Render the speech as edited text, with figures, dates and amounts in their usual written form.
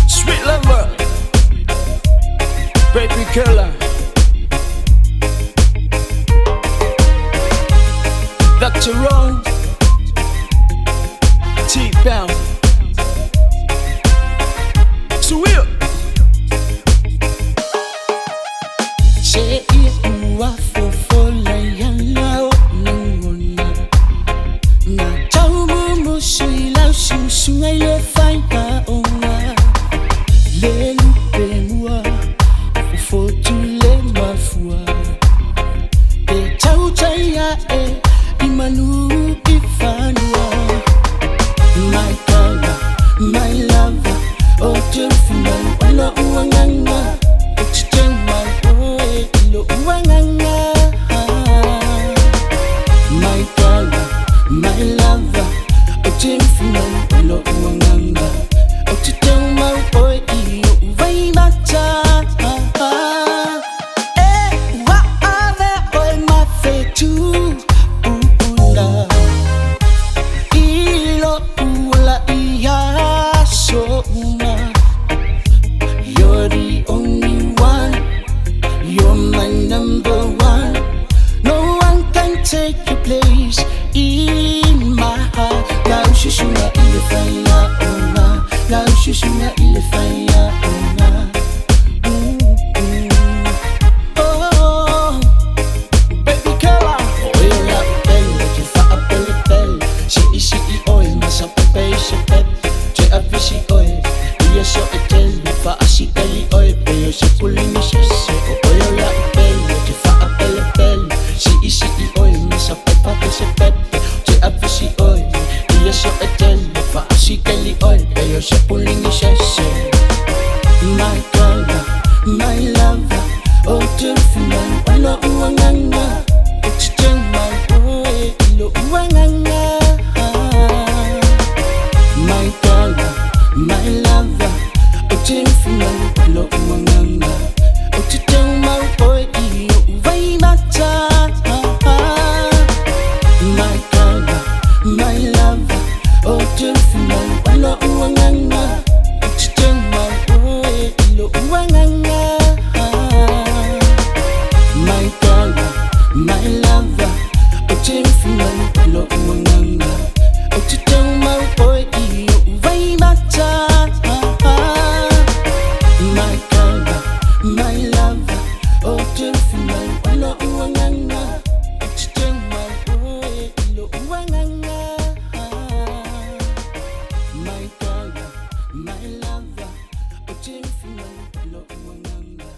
Sweet lover, baby killer, Dr. Ron, T-Bound, Sweet. Say uwa fofola yala nangona na taumu musila susunga ye FAIAOGA le lupe mua fofotu le mafua e tautaya e imanu ifanua my color, my lover, oh telfina wala uanganga my color, my lover, oh telfina wala uanganga oh titema boy iyo vai mata wa ave oi mafetu ula ilo ula iya so uma. You're the only one, you're my number one. No one can take your place in my heart. Now shushuna ile FAIAOGA, now shushuna ile FAIAOGA. Oh, baby killer. Oil la belle, tu fais appeler belle. She oil, massa pepe, she pep. Tu as she oil, il so etel. Fa asikali oil, pero she pulling she say. Oil la belle, tu fais appeler belle. She oil, massa pepe, she pep. Tu as she oil, il so etel. Fa asikali oil, pero she pulling she say. My color, my lover, oh telfina wala uanganga. It's my boy, ilo uanganga. My color, my lover, oh telfina wala uanganga. Oh my boy, ilo vai mata. My color, my lover, oh telfina wala uanganga. Oh my boy, ilo uanganga. My color, my lover, oh telfina wala uanganga. Oh my boy, ilo vai mata. My color, my lover, oh telfina wala uanganga. Oh my boy, ilo uanganga. My color, my lover, oh telfina wala uanganga.